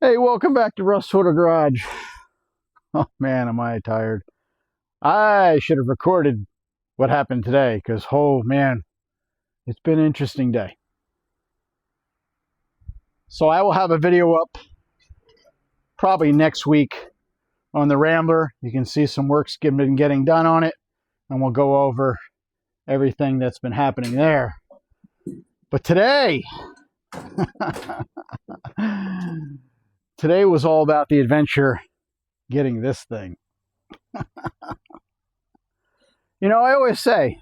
Hey, welcome back to Russ Photo Garage. Oh man, am I tired. I should have recorded what happened today because, oh man, it's been an interesting day. So I will have a video up probably next week on the Rambler. You can see some work's been getting done on it, and we'll go over everything that's been happening there. But today, today was all about the adventure getting this thing. You know, I always say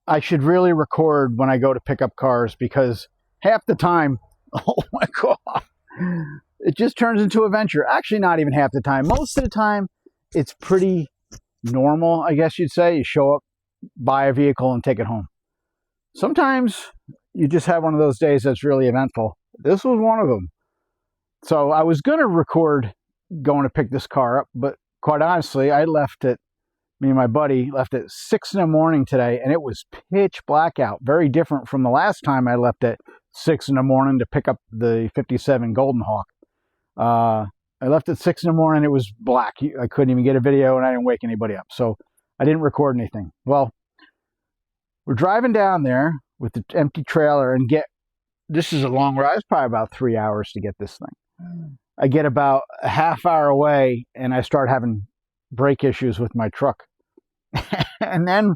I should really record when I go to pick up cars because half the time, oh my God, it just turns into an adventure. Actually, not even half the time. Most of the time, it's pretty normal, I guess you'd say. You show up, buy a vehicle, and take it home. Sometimes you just have one of those days that's really eventful. This was one of them. So I was going to record going to pick this car up, but quite honestly, me and my buddy left at 6 in the morning today, and it was pitch black out. Very different from the last time I left at 6 in the morning to pick up the 57 Golden Hawk. I left at 6 in the morning, it was black. I couldn't even get a video, and I didn't wake anybody up, so I didn't record anything. Well, we're driving down there with the empty trailer and this is a long ride. It's probably about 3 hours to get this thing. I get about a half hour away, and I start having brake issues with my truck. And then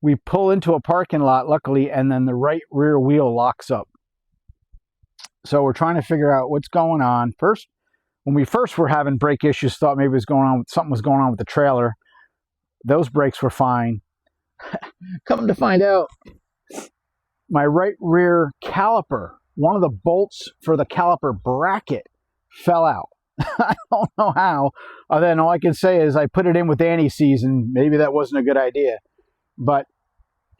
we pull into a parking lot, luckily, and then the right rear wheel locks up. So we're trying to figure out what's going on. When we first were having brake issues, thought maybe something was going on with the trailer. Those brakes were fine. Coming to find out, my right rear caliper, one of the bolts for the caliper bracket, fell out. I don't know how. Then all I can say is I put it in with anti-seize, maybe that wasn't a good idea. But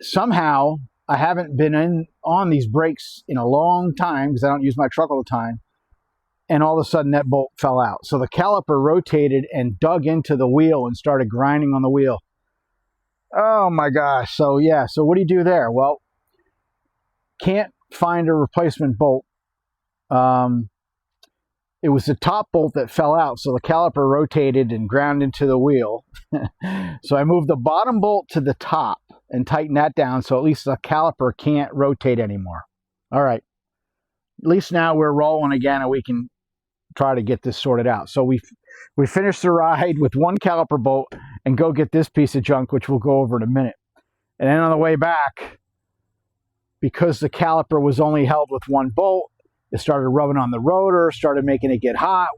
somehow I haven't been on these brakes in a long time because I don't use my truck all the time. And all of a sudden that bolt fell out. So the caliper rotated and dug into the wheel and started grinding on the wheel. Oh my gosh. So yeah, so what do you do there? Well, can't find a replacement bolt. It was the top bolt that fell out, so the caliper rotated and ground into the wheel. So I moved the bottom bolt to the top and tightened that down so at least the caliper can't rotate anymore. All right. At least now we're rolling again and we can try to get this sorted out. So we finished the ride with one caliper bolt and go get this piece of junk, which we'll go over in a minute. And then on the way back, because the caliper was only held with one bolt, it started rubbing on the rotor, started making it get hot,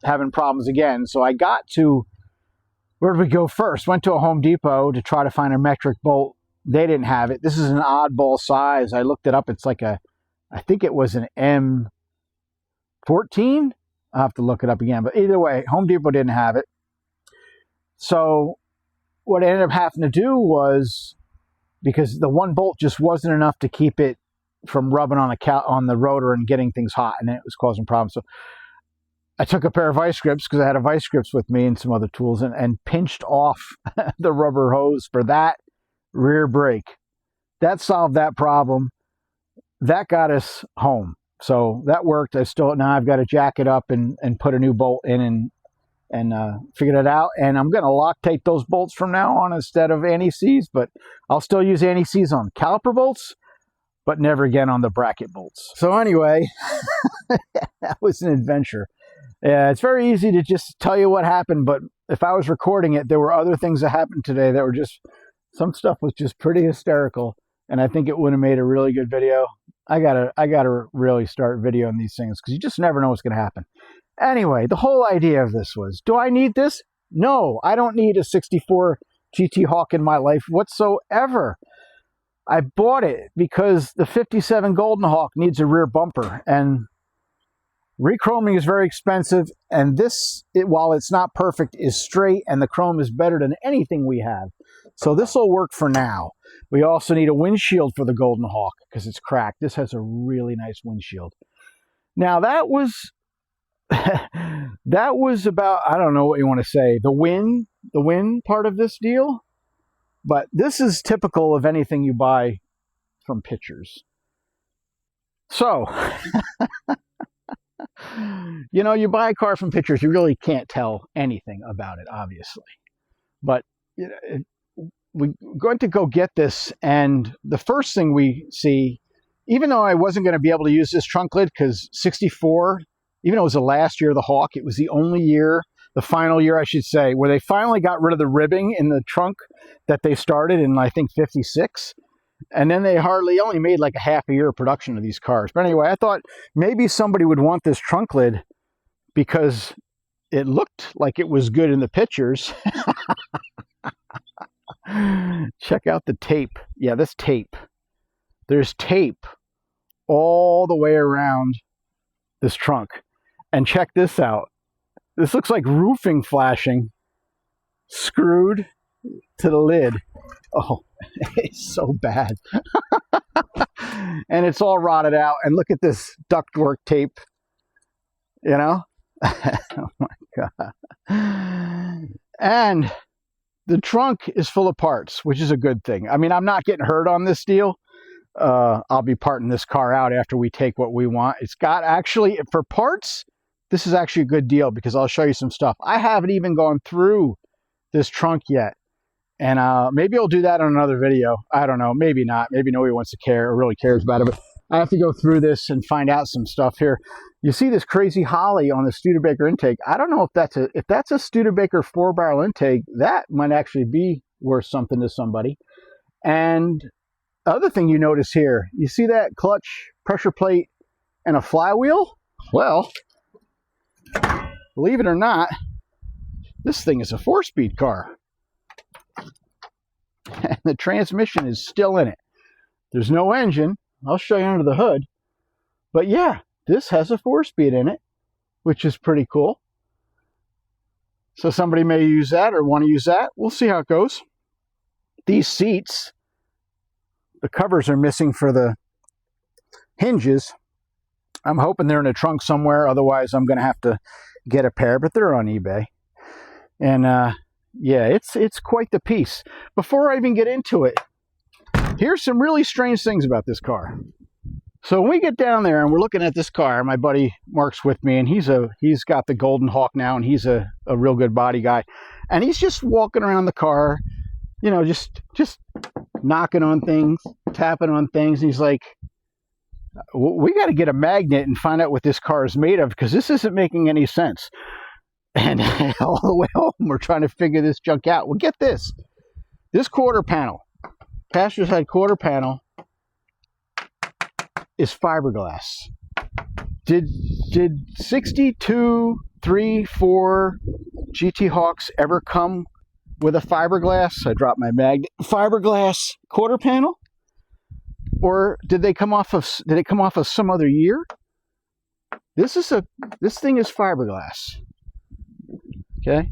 having problems again. So I got to, where did we go first? Went to a Home Depot to try to find a metric bolt. They didn't have it. This is an oddball size. I looked it up. It's like I think it was an M14. I'll have to look it up again. But either way, Home Depot didn't have it. So what I ended up having to do was, because the one bolt just wasn't enough to keep it from rubbing on the rotor and getting things hot, and it was causing problems. So I took a pair of vice grips, because I had a vice grips with me and some other tools, and pinched off the rubber hose for that rear brake. That solved that problem. That got us home. So that worked. Now I've got to jack it up and put a new bolt in and figure it out. And I'm going to Loctite those bolts from now on instead of anti-seize, but I'll still use anti-seize on caliper bolts, but never again on the bracket bolts. So anyway, that was an adventure. Yeah, it's very easy to just tell you what happened, but if I was recording it, there were other things that happened today that were some stuff was just pretty hysterical, and I think it would have made a really good video. I gotta really start videoing these things, because you just never know what's going to happen. Anyway, the whole idea of this was, do I need this? No, I don't need a 64 GT Hawk in my life whatsoever. I bought it because the 57 Golden Hawk needs a rear bumper, and rechroming is very expensive, and while it's not perfect, is straight, and the chrome is better than anything we have. So this will work for now. We also need a windshield for the Golden Hawk because it's cracked. This has a really nice windshield. Now that was about, I don't know what you want to say, the win part of this deal. But this is typical of anything you buy from pictures. So, You know, you buy a car from pictures, you really can't tell anything about it, obviously. But you know, we're going to go get this, and the first thing we see, even though I wasn't going to be able to use this trunk lid, because 64, even though it was the last year of the Hawk, it was the only year, the final year, I should say, where they finally got rid of the ribbing in the trunk that they started in, I think, 56. And then they only made like a half a year of production of these cars. But anyway, I thought maybe somebody would want this trunk lid because it looked like it was good in the pictures. Check out the tape. Yeah, this tape. There's tape all the way around this trunk. And check this out. This looks like roofing flashing screwed to the lid. Oh, it's so bad. And it's all rotted out. And look at this ductwork tape. You know? Oh my God. And the trunk is full of parts, which is a good thing. I mean, I'm not getting hurt on this deal. I'll be parting this car out after we take what we want. It's got actually, for parts, this is actually a good deal because I'll show you some stuff. I haven't even gone through this trunk yet. And maybe I'll do that on another video. I don't know. Maybe not. Maybe nobody wants to care or really cares about it. But I have to go through this and find out some stuff here. You see this crazy holly on the Studebaker intake. I don't know if that's a Studebaker 4-barrel intake. That might actually be worth something to somebody. And the other thing you notice here, you see that clutch, pressure plate, and a flywheel? Well, believe it or not, this thing is a 4-speed car. And the transmission is still in it. There's no engine. I'll show you under the hood. But yeah, this has a 4-speed in it, which is pretty cool. So somebody may use that or want to use that. We'll see how it goes. These seats, the covers are missing for the hinges. I'm hoping they're in a trunk somewhere. Otherwise, I'm going to have to get a pair, but they're on eBay. And yeah, it's quite the piece. Before I even get into it, here's some really strange things about this car. So when we get down there and we're looking at this car, my buddy Mark's with me, and he's got the Golden Hawk now, and he's a real good body guy. And he's just walking around the car, you know, just knocking on things, tapping on things. And he's like, we got to get a magnet and find out what this car is made of, because this isn't making any sense. And all the way home, we're trying to figure this junk out. Well, get this. This quarter panel, passenger side quarter panel, is fiberglass. Did 62, 3, 4 GT Hawks ever come with a fiberglass? I dropped my magnet. Fiberglass quarter panel? Or did it come off of some other year? This thing is fiberglass. Okay.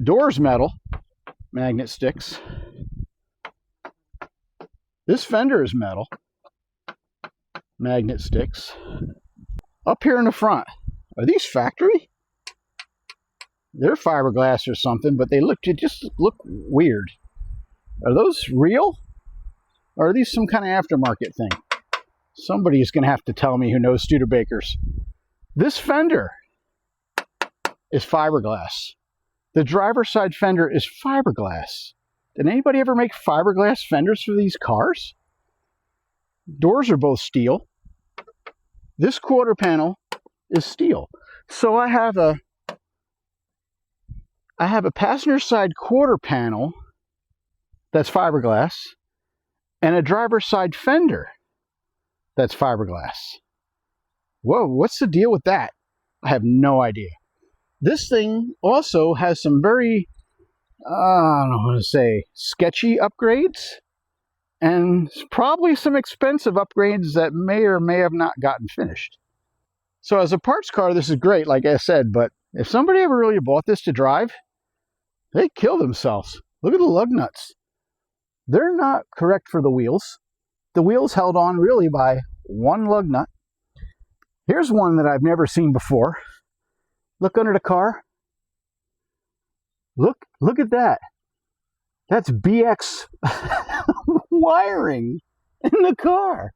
Doors metal, magnet sticks. This fender is metal, magnet sticks. Up here in the front, are these factory? They're fiberglass or something, but they just look weird. Are those real? Or are these some kind of aftermarket thing? Somebody is going to have to tell me who knows Studebakers. This fender is fiberglass. The driver's side fender is fiberglass. Did anybody ever make fiberglass fenders for these cars? Doors are both steel. This quarter panel is steel. So I have a passenger side quarter panel that's fiberglass and a driver's side fender that's fiberglass. Whoa, what's the deal with that? I have no idea. This thing also has some very, I don't know what to say, sketchy upgrades, and probably some expensive upgrades that may or may have not gotten finished. So as a parts car, this is great, like I said, but if somebody ever really bought this to drive, they kill themselves. Look at the lug nuts. They're not correct for the wheels. The wheels held on really by one lug nut. Here's one that I've never seen before. Look under the car. Look at that. That's BX wiring in the car.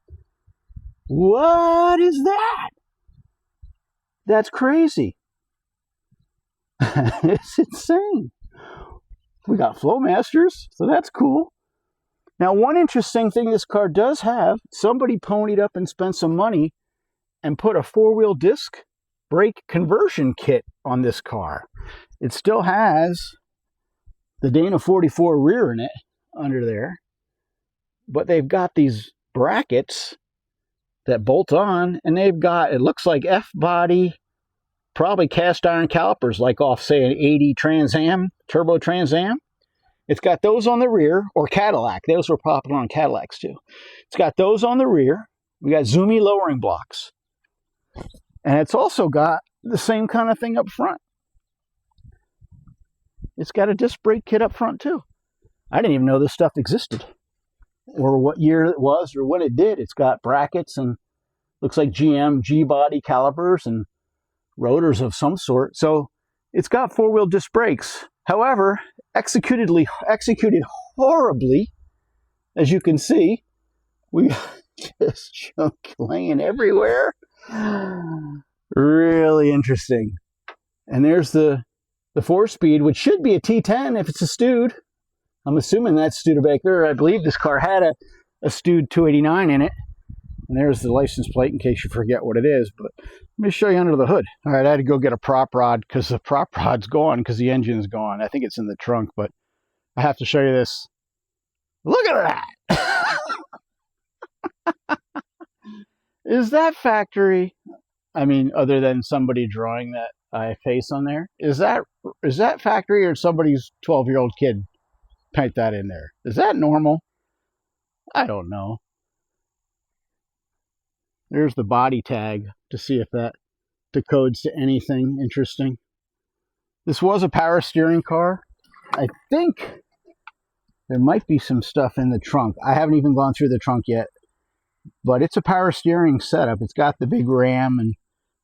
What is that? That's crazy. It's insane. We got Flowmasters, so that's cool. Now, one interesting thing this car does have, somebody ponied up and spent some money and put a 4-wheel disc brake conversion kit on this car. It still has the Dana 44 rear in it under there, but they've got these brackets that bolt on, and they've got, it looks like F-body, probably cast iron calipers, like off, say, an 80 Trans Am, turbo Trans Am. It's got those on the rear, or Cadillac. Those were popular on Cadillacs too. It's got those on the rear. We got zoomy lowering blocks. And it's also got the same kind of thing up front. It's got a disc brake kit up front too. I didn't even know this stuff existed, or what year it was, or when it did. It's got brackets and looks like GM G-body calipers and rotors of some sort. So it's got 4-wheel disc brakes. However, executed horribly, as you can see. We got this junk laying everywhere. Really interesting. And there's the 4-speed, which should be a T10 if it's a Stud. I'm assuming that's Studebaker. I believe this car had a Stud 289 in it. And there's the license plate in case you forget what it is. But let me show you under the hood. All right, I had to go get a prop rod because the prop rod's gone because the engine's gone. I think it's in the trunk, but I have to show you this. Look at that! Is that factory? I mean, other than somebody drawing that face on there, is that factory, or somebody's 12-year-old kid paint that in there? Is that normal? I don't know. There's the body tag to see if that decodes to anything interesting. This was a power steering car. I think there might be some stuff in the trunk. I haven't even gone through the trunk yet, but it's a power steering setup. It's got the big ram and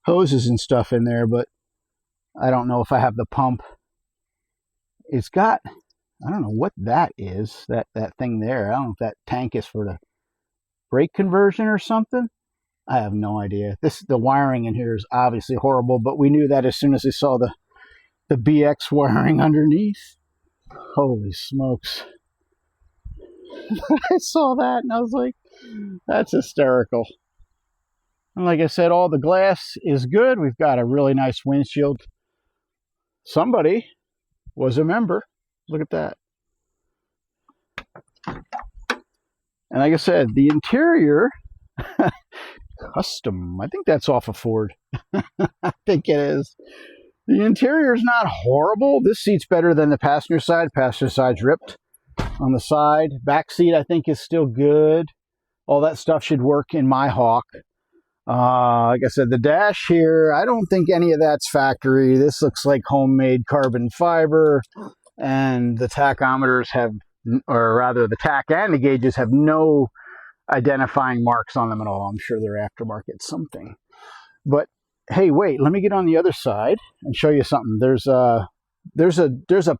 hoses and stuff in there, but I don't know if I have the pump. It's got, I don't know what that is, that thing there. I don't know if that tank is for the brake conversion or something. I have no idea. The wiring in here is obviously horrible, but we knew that as soon as we saw the BX wiring underneath. Holy smokes. I saw that and I was like, that's hysterical. And like I said, all the glass is good. We've got a really nice windshield. Somebody was a member. Look at that. And like I said, the interior, custom. I think that's off of Ford. I think it is. The interior is not horrible. This seat's better than the passenger side. Passenger side's ripped on the side. Back seat, I think, is still good. All that stuff should work in my Hawk. Like I said, the dash here, I don't think any of that's factory. This looks like homemade carbon fiber. And the tachometers have, or rather the tach and the gauges have no identifying marks on them at all. I'm sure they're aftermarket something. But hey, wait, let me get on the other side and show you something. There's a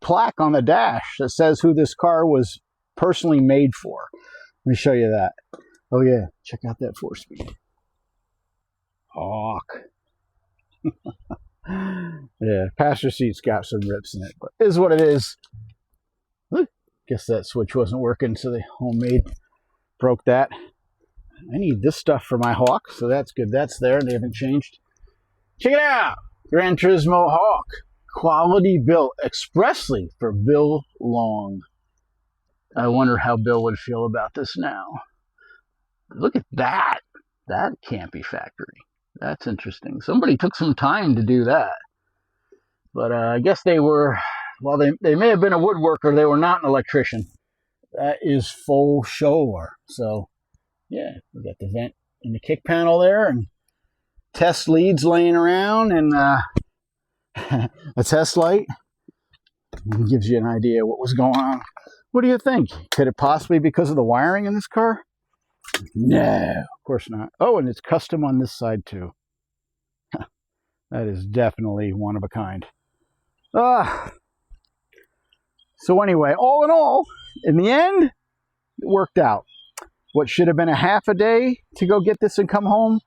plaque on the dash that says who this car was personally made for. Let me show you that. Oh yeah, check out that 4-speed. Hawk. Yeah, passenger seat's got some rips in it, but it is what it is. Guess that switch wasn't working, so they homemade broke that. I need this stuff for my Hawk, so that's good. That's there, and they haven't changed. Check it out! Gran Turismo Hawk. Quality built expressly for Bill Long. I wonder how Bill would feel about this now. Look at that. That can't be factory. That's interesting. Somebody took some time to do that. But I guess they were, well, they may have been a woodworker. They were not an electrician. That is full show. So, yeah, we got the vent in the kick panel there, and test leads laying around, and a test light. It gives you an idea what was going on. What do you think? Could it possibly be because of the wiring in this car? No, of course not. Oh, and it's custom on this side too. That is definitely one of a kind. So anyway, all in all, in the end, it worked out. What should have been a half a day to go get this and come home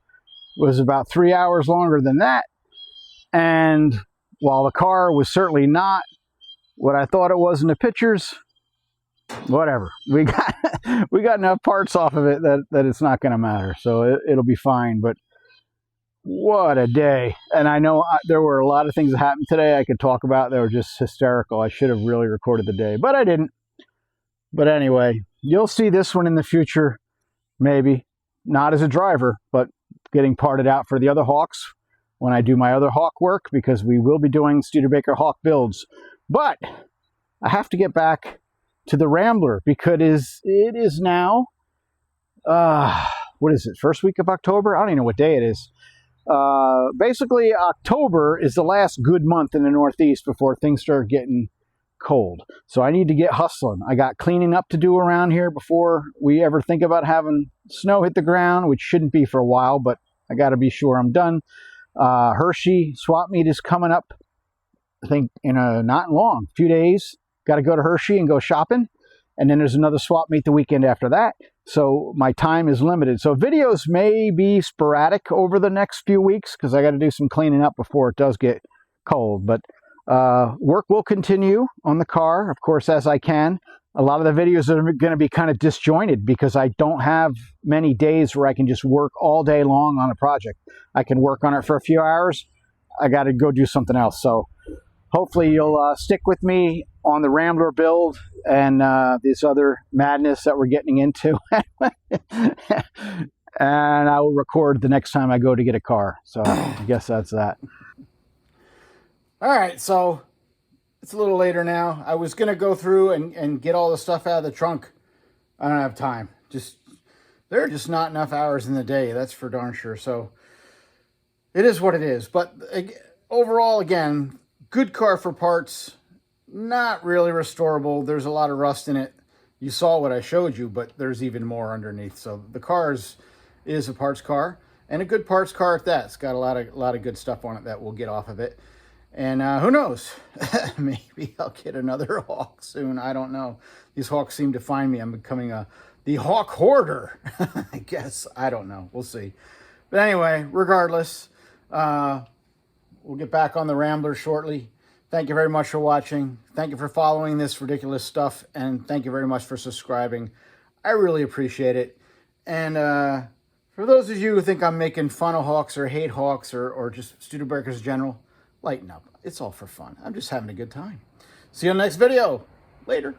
was about 3 hours longer than that. And while the car was certainly not what I thought it was in the pictures, whatever. We got enough parts off of it that it's not going to matter. So it'll be fine. But what a day. And I know there were a lot of things that happened today I could talk about that were just hysterical. I should have really recorded the day, but I didn't. But anyway, you'll see this one in the future, maybe. Not as a driver, but getting parted out for the other Hawks when I do my other Hawk work, because we will be doing Studebaker Hawk builds. But I have to get back to the Rambler because it is now, what is it, first week of October? I don't even know what day it is. Basically, October is the last good month in the Northeast before things start getting cold. So I need to get hustling. I got cleaning up to do around here before we ever think about having snow hit the ground, which shouldn't be for a while, but I got to be sure I'm done. Hershey swap meet is coming up, I think, in not long, a few days. Got to go to Hershey and go shopping. And then there's another swap meet the weekend after that. So my time is limited. So videos may be sporadic over the next few weeks because I got to do some cleaning up before it does get cold. But work will continue on the car, of course, as I can. A lot of the videos are going to be kind of disjointed because I don't have many days where I can just work all day long on a project. I can work on it for a few hours. I got to go do something else. So hopefully you'll stick with me on the Rambler build and this other madness that we're getting into. And I will record the next time I go to get a car. So I guess that's that. All right, so it's a little later now. I was going to go through and get all the stuff out of the trunk. I don't have time. There are just not enough hours in the day, that's for darn sure. So it is what it is. But overall, again, good car for parts. Not really restorable. There's a lot of rust in it. You saw what I showed you, but there's even more underneath. So the car is a parts car, and a good parts car at that. It's got a lot of good stuff on it that we'll get off of it. And who knows? Maybe I'll get another Hawk soon. I don't know. These Hawks seem to find me. I'm becoming the Hawk hoarder, I guess. I don't know. We'll see. But anyway, regardless, we'll get back on the Rambler shortly. Thank you very much for watching. Thank you for following this ridiculous stuff. And thank you very much for subscribing. I really appreciate it. And for those of you who think I'm making fun of Hawks or hate Hawks or just Studebakers in general, lighten up. It's all for fun. I'm just having a good time. See you on the next video. Later.